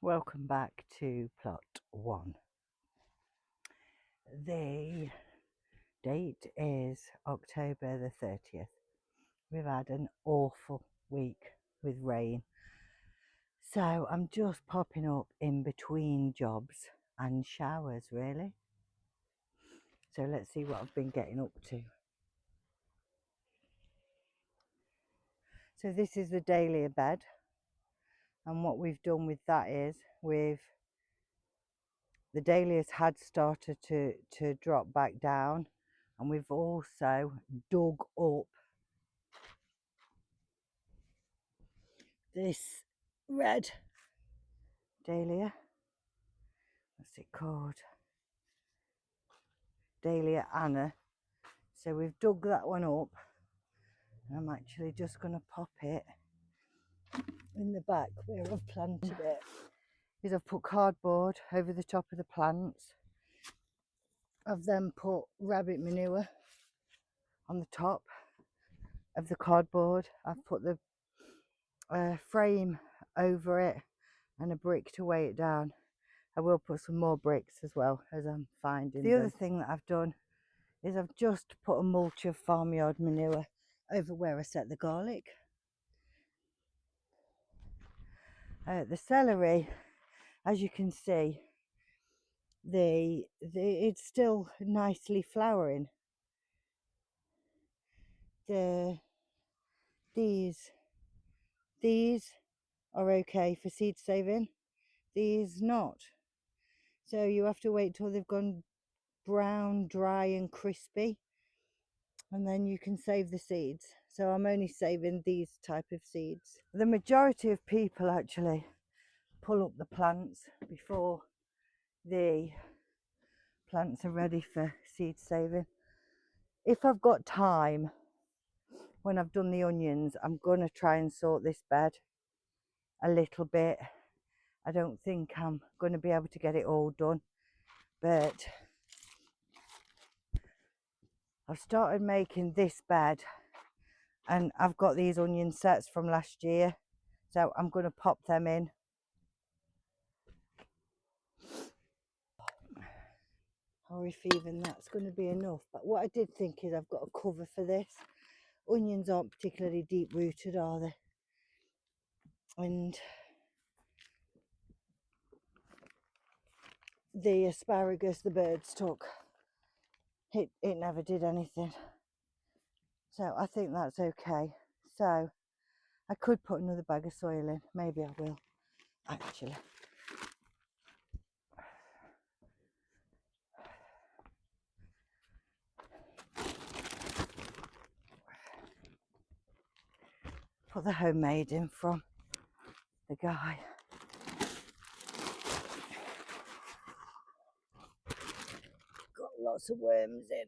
Welcome back to plot 1. The date is October the 30th. We've had an awful week with rain, so I'm just popping up in between jobs and showers really. So let's see what I've been getting up to. So this is the dahlia bed, and what we've done with that is the dahlias had started to drop back down, and we've also dug up this red dahlia. What's it called? Dahlia Anna. So we've dug that one up, and I'm actually just going to pop it in the back where I've planted it. Is I've put cardboard over the top of the plants. I've then put rabbit manure on the top of the cardboard. I've put the frame over it and a brick to weigh it down. I will put some more bricks as well as I'm finding them. The other thing that I've done is I've just put a mulch of farmyard manure over where I set the garlic. The celery, as you can see, it's still nicely flowering. These are okay for seed saving, these not. So you have to wait till they've gone brown, dry and crispy, and then you can save the seeds. So I'm only saving these type of seeds. The majority of people actually pull up the plants before the plants are ready for seed saving. If I've got time, when I've done the onions, I'm going to try and sort this bed a little bit. I don't think I'm going to be able to get it all done, but I've started making this bed, and I've got these onion sets from last year, so I'm going to pop them in. Or if even that's going to be enough. But what I did think is I've got a cover for this. Onions aren't particularly deep rooted, are they? And the asparagus the birds took, it never did anything. So I think that's okay. So I could put another bag of soil in. Maybe I will, actually. Put the homemade in from the guy. Got lots of worms in.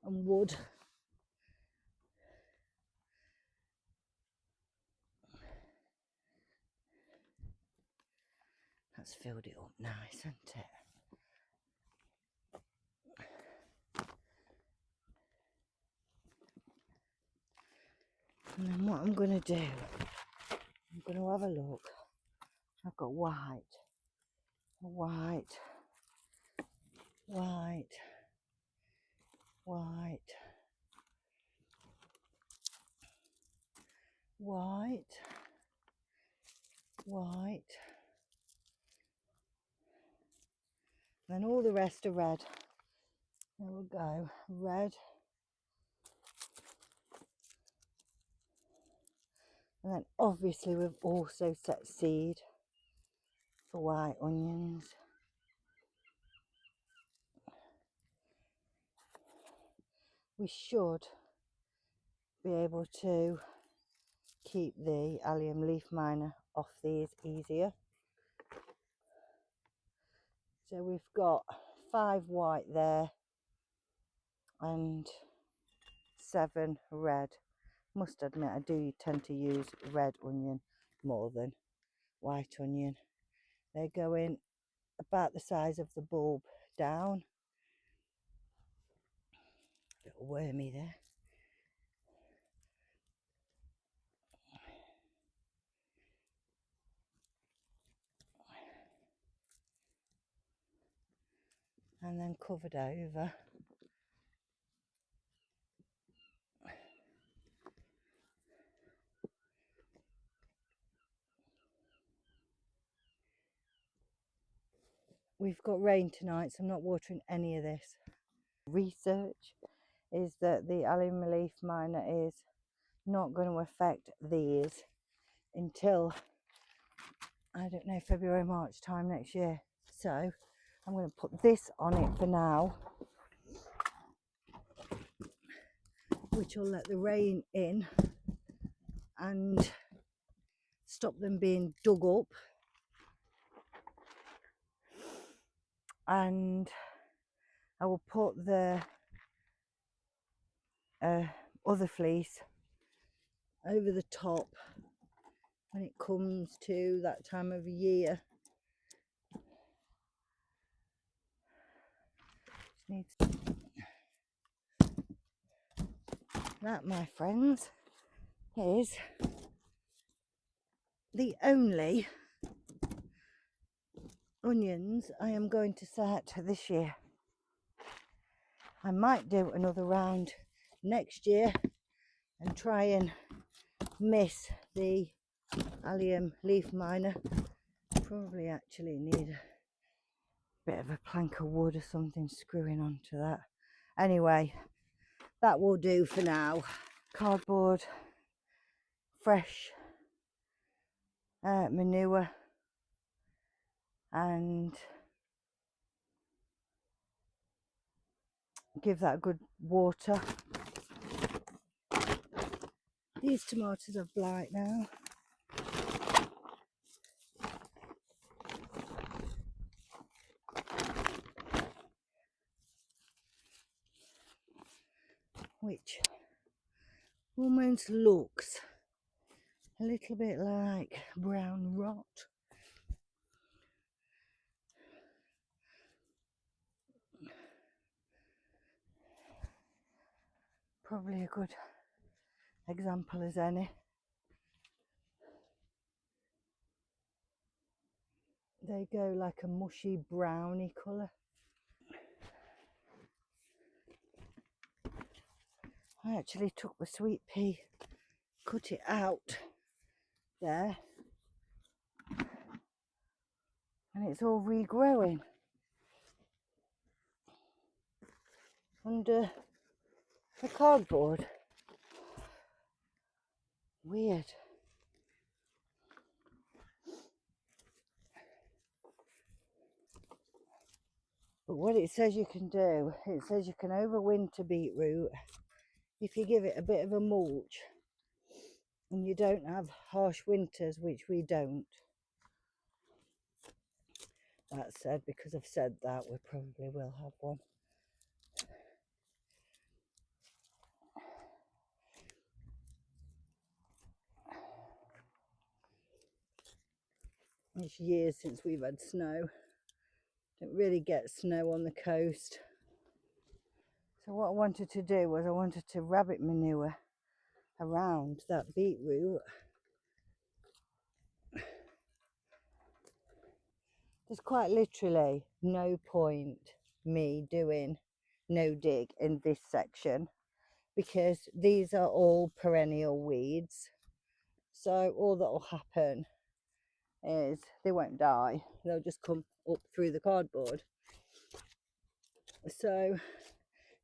And wood. That's filled it up nice, hasn't it? And then what I'm going to do, I'm going to have a look. I've got white, white, white, white, white, white, and then all the rest are red. There we go, red. And then obviously we've also set seed for white onions. We should be able to keep the allium leaf miner off these easier. So we've got 5 white there and 7 red. Must admit I do tend to use red onion more than white onion. They're going about the size of the bulb down. A little wormy there. and then covered over. We've got rain tonight, so I'm not watering any of this. Research is that the allium leaf miner is not going to affect these until, I don't know, February, March time next year. So I'm going to put this on it for now, which will let the rain in and stop them being dug up. And I will put the other fleece over the top when it comes to that time of year. That, my friends, is the only onions I am going to set this year. I might do another round next year and try and miss the allium leaf miner. Probably actually need a bit of a plank of wood or something screwing onto that. Anyway, that will do for now. Cardboard, fresh manure, and give that a good water. These tomatoes have blight now. Which almost looks a little bit like brown rot. Probably a good example as any. They go like a mushy browny colour. I actually took the sweet pea, cut it out there, and it's all regrowing under the cardboard. Weird. But what it says you can do, it says you can overwinter beetroot if you give it a bit of a mulch and you don't have harsh winters, which we don't. That said, because I've said that, we probably will have one. It's years since we've had snow. Don't really get snow on the coast. So what I wanted to do was I wanted to rabbit manure around that beetroot. There's quite literally no point me doing no dig in this section because these are all perennial weeds. So all that will happen is they won't die. They'll just come up through the cardboard. So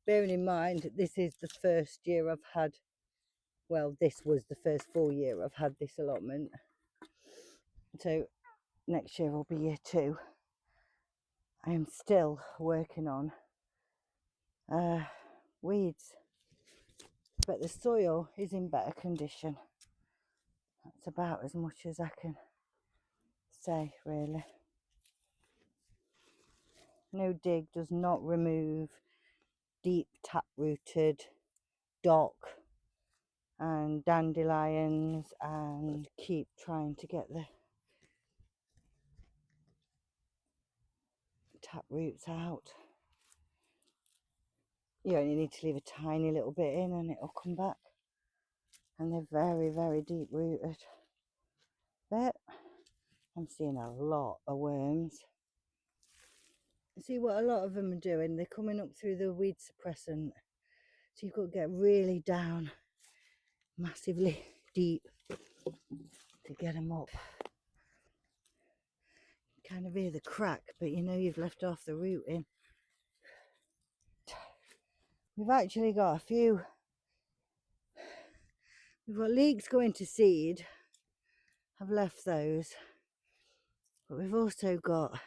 bearing in mind, this is the first year I've had, well, this was the first full year I've had this allotment. So next year will be year 2. I am still working on weeds, but the soil is in better condition. That's about as much as I can say, really. No dig does not remove deep tap-rooted dock and dandelions and keep trying to get the tap roots out. You only need to leave a tiny little bit in and it'll come back. And they're very, very deep rooted. But I'm seeing a lot of worms. See what a lot of them are doing? They're coming up through the weed suppressant. So you've got to get really down, massively deep to get them up. You kind of hear the crack, but you know you've left off the rooting. We've actually got a few. We've got leeks going to seed. I've left those. But we've also got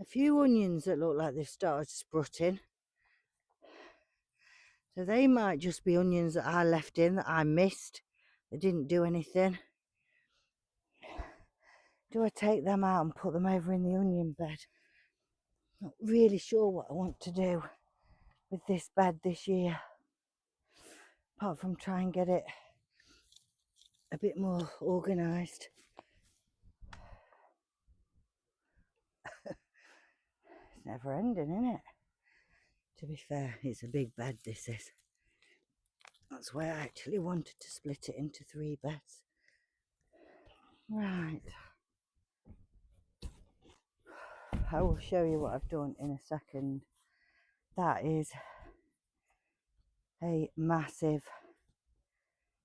a few onions that look like they've started sprutting. So they might just be onions that I left in that I missed. They didn't do anything. Do I take them out and put them over in the onion bed? Not really sure what I want to do with this bed this year. Apart from try and get it a bit more organised. It's never ending, isn't it? To be fair, it's a big bed, this is. That's why I actually wanted to split it into 3 beds. Right. I will show you what I've done in a second. That is a massive,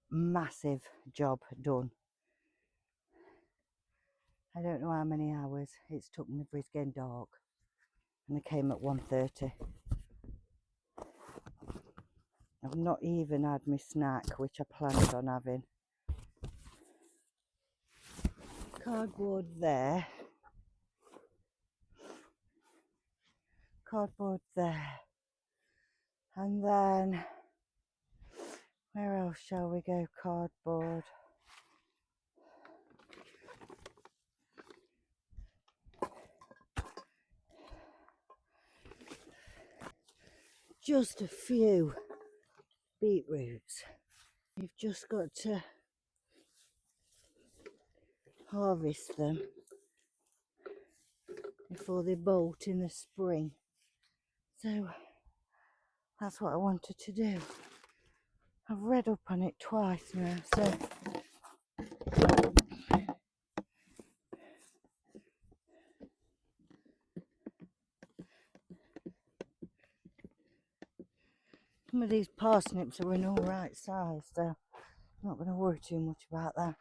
massive job done. I don't know how many hours it's took me for it's getting dark. And I came at 1:30. I've not even had my snack, which I planned on having. Cardboard there. Cardboard there. And then, where else shall we go? Cardboard. Just a few beetroots. You've just got to harvest them before they bolt in the spring. So that's what I wanted to do. I've read up on it twice now, so some of these parsnips are in all right size, so I'm not going to worry too much about that.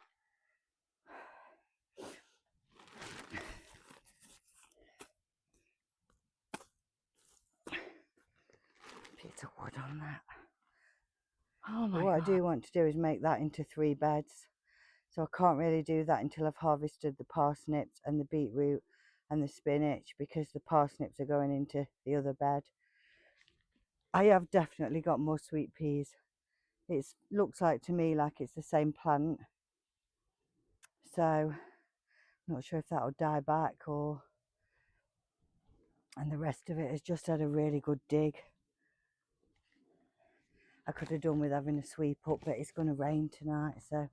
Piece of wood on that. Oh my God. What I do want to do is make that into 3 beds. So I can't really do that until I've harvested the parsnips and the beetroot and the spinach, because the parsnips are going into the other bed. I have definitely got more sweet peas. It looks like to me like it's the same plant. So I'm not sure if that'll die back or... And the rest of it has just had a really good dig. I could have done with having a sweep up, but it's going to rain tonight, so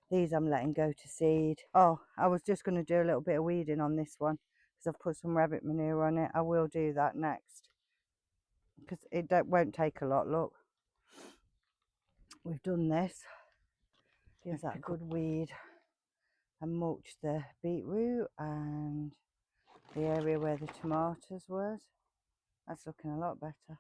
these I'm letting go to seed. Oh, I was just going to do a little bit of weeding on this one because I've put some rabbit manure on it. I will do that next because it won't take a lot. Look, we've done this. Gives that good weed and mulch the beetroot and the area where the tomatoes was. That's looking a lot better.